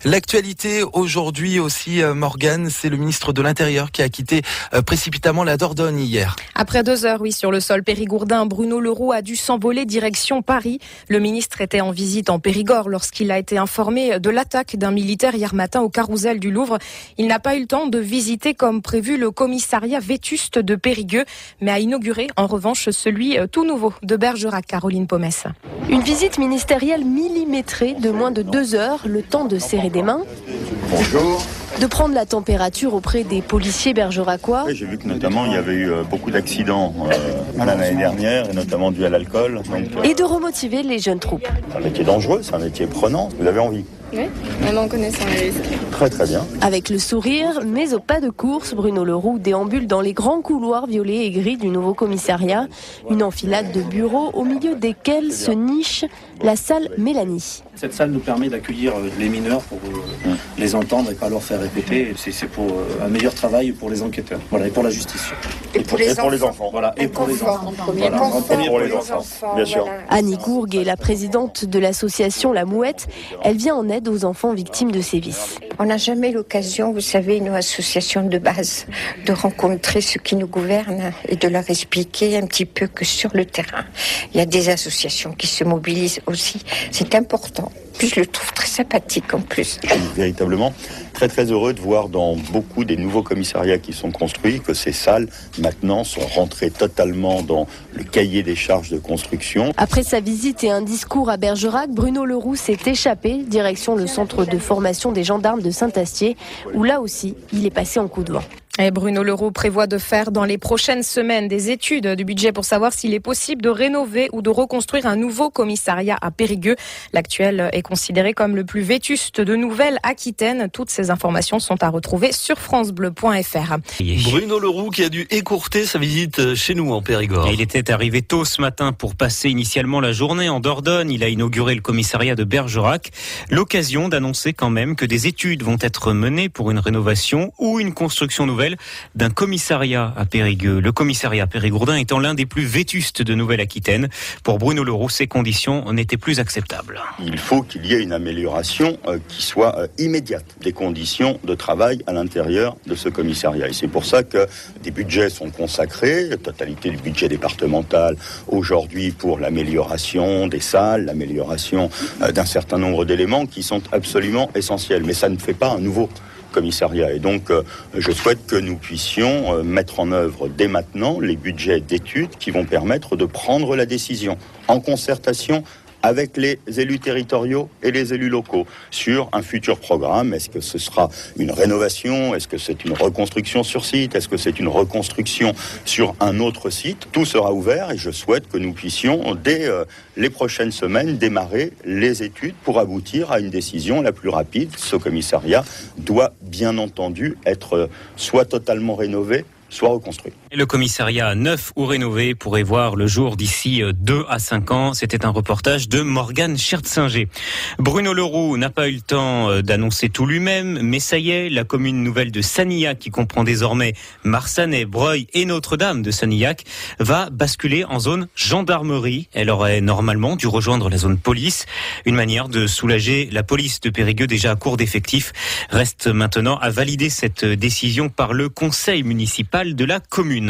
L'actualité aujourd'hui aussi, Morgane, c'est le ministre de l'Intérieur qui a quitté précipitamment la Dordogne hier. Après 2 heures, sur le sol périgourdin, Bruno Le Roux a dû s'envoler direction Paris. Le ministre était en visite en Périgord lorsqu'il a été informé de l'attaque d'un militaire hier matin au Carrousel du Louvre. Il n'a pas eu le temps de visiter comme prévu le commissariat vétuste de Périgueux, mais a inauguré en revanche celui tout nouveau de Bergerac. Caroline Pomès. Une visite ministérielle millimétrée de moins de 2 heures, le temps de serrer des mains. Bonjour. De prendre la température auprès des policiers bergeracois. Oui, j'ai vu que notamment il y avait eu beaucoup d'accidents l'année dernière, et notamment dû à l'alcool. Et de remotiver les jeunes troupes. C'est un métier dangereux, c'est un métier prenant. Vous avez envie? Oui, même en connaissant les risques. Très très bien. Avec le sourire, mais au pas de course, Bruno Le Roux déambule dans les grands couloirs violets et gris du nouveau commissariat. Une enfilade de bureaux au milieu desquels se niche la salle Mélanie. Cette salle nous permet d'accueillir les mineurs pour les entendre et pas leur faire répéter. C'est pour un meilleur travail pour les enquêteurs, voilà, et pour la justice. Et pour les enfants. Voilà, et pour les enfants. Voilà, pour les enfants, bien sûr. Annie Gourgue est la présidente de l'association La Mouette. Elle vient en aide aux enfants victimes de sévices. On n'a jamais l'occasion, vous savez, nos associations de base, de rencontrer ceux qui nous gouvernent et de leur expliquer un petit peu que sur le terrain, il y a des associations qui se mobilisent aussi. C'est important. Puis je le trouve très sympathique en plus. Je suis véritablement très très heureux de voir dans beaucoup des nouveaux commissariats qui sont construits que ces salles maintenant sont rentrées totalement dans le cahier des charges de construction. Après sa visite et un discours à Bergerac, Bruno Le Roux s'est échappé, direction le centre de formation des gendarmes de Saint-Astier, où là aussi, il est passé en coup de vent. Et Bruno Le Roux prévoit de faire dans les prochaines semaines des études du budget pour savoir s'il est possible de rénover ou de reconstruire un nouveau commissariat à Périgueux. L'actuel est considéré comme le plus vétuste de Nouvelle-Aquitaine. Toutes ces informations sont à retrouver sur francebleu.fr. Bruno Le Roux qui a dû écourter sa visite chez nous en Périgord. Il était arrivé tôt ce matin pour passer initialement la journée en Dordogne. Il a inauguré le commissariat de Bergerac. L'occasion d'annoncer quand même que des études vont être menées pour une rénovation ou une construction nouvelle d'un commissariat à Périgueux. Le commissariat périgourdin étant l'un des plus vétustes de Nouvelle-Aquitaine. Pour Bruno Le Roux, ces conditions n'étaient plus acceptables. Il faut qu'il y ait une amélioration qui soit immédiate des conditions de travail à l'intérieur de ce commissariat. Et c'est pour ça que des budgets sont consacrés, la totalité du budget départemental aujourd'hui pour l'amélioration des salles, l'amélioration d'un certain nombre d'éléments qui sont absolument essentiels. Mais ça ne fait pas un nouveau commissariat. Et donc, je souhaite que nous puissions mettre en œuvre dès maintenant les budgets d'études qui vont permettre de prendre la décision en concertation avec les élus territoriaux et les élus locaux sur un futur programme. Est-ce que ce sera une rénovation? Est-ce que c'est une reconstruction sur site? Est-ce que c'est une reconstruction sur un autre site? Tout sera ouvert et je souhaite que nous puissions, dès les prochaines semaines, démarrer les études pour aboutir à une décision la plus rapide. Ce commissariat doit bien entendu être soit totalement rénové, soit reconstruit. Et le commissariat neuf ou rénové pourrait voir le jour d'ici 2 à 5 ans. C'était un reportage de Morgane Schertzinger. Bruno Le Roux n'a pas eu le temps d'annoncer tout lui-même, mais ça y est, la commune nouvelle de Sanillac, qui comprend désormais Marsanais, Breuil et Notre-Dame de Sanillac, va basculer en zone gendarmerie. Elle aurait normalement dû rejoindre la zone police. Une manière de soulager la police de Périgueux, déjà à court d'effectifs. Reste maintenant à valider cette décision par le conseil municipal de la commune.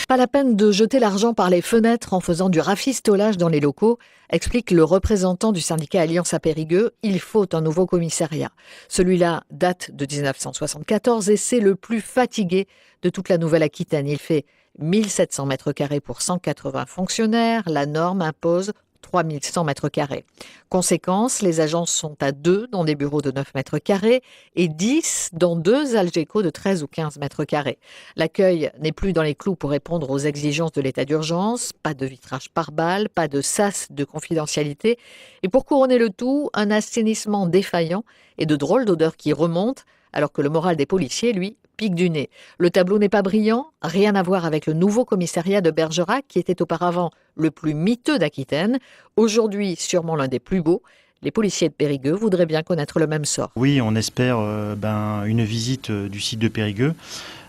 Pas la peine de jeter l'argent par les fenêtres en faisant du rafistolage dans les locaux, explique le représentant du syndicat Alliance à Périgueux. Il faut un nouveau commissariat. Celui-là date de 1974 et c'est le plus fatigué de toute la Nouvelle-Aquitaine. Il fait 1700 mètres carrés pour 180 fonctionnaires. La norme impose 3100 mètres carrés. Conséquence, les agences sont à 2 dans des bureaux de 9 mètres carrés et 10 dans 2 Algeco de 13 ou 15 mètres carrés. L'accueil n'est plus dans les clous pour répondre aux exigences de l'état d'urgence. Pas de vitrage par balle, pas de sas de confidentialité. Et pour couronner le tout, un assainissement défaillant et de drôles d'odeurs qui remontent, alors que le moral des policiers, lui, pique du nez. Le tableau n'est pas brillant, rien à voir avec le nouveau commissariat de Bergerac qui était auparavant le plus miteux d'Aquitaine, aujourd'hui sûrement l'un des plus beaux. Les policiers de Périgueux voudraient bien connaître le même sort. Oui, on espère une visite du site de Périgueux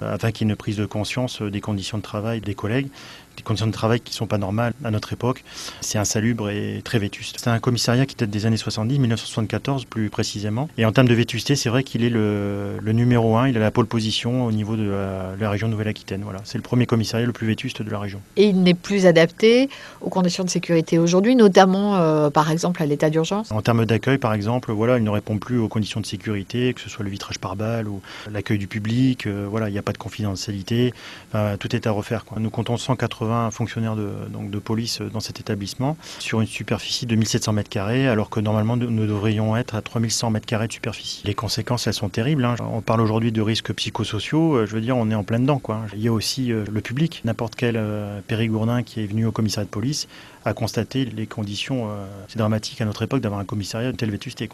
afin qu'il y ait une prise de conscience des conditions de travail des collègues, des conditions de travail qui ne sont pas normales à notre époque. C'est insalubre et très vétuste. C'est un commissariat qui date des années 70, 1974 plus précisément. Et en termes de vétusté, c'est vrai qu'il est le numéro 1, il a la pole position au niveau de la région Nouvelle-Aquitaine. Voilà. C'est le premier commissariat le plus vétuste de la région. Et il n'est plus adapté aux conditions de sécurité aujourd'hui, notamment par exemple à l'état d'urgence. En termes d'accueil, par exemple, il ne répond plus aux conditions de sécurité, que ce soit le vitrage par balle ou l'accueil du public. Il n'y a pas de confidentialité. Tout est à refaire. Nous comptons 180 fonctionnaires de police dans cet établissement sur une superficie de 1700 m², alors que normalement nous devrions être à 3100 m² de superficie. Les conséquences, elles sont terribles. On parle aujourd'hui de risques psychosociaux. On est en plein dedans. Il y a aussi le public. N'importe quel périgourdin qui est venu au commissariat de police a constaté les conditions. C'est dramatique à notre époque d'avoir un commissariat de telle vétusté.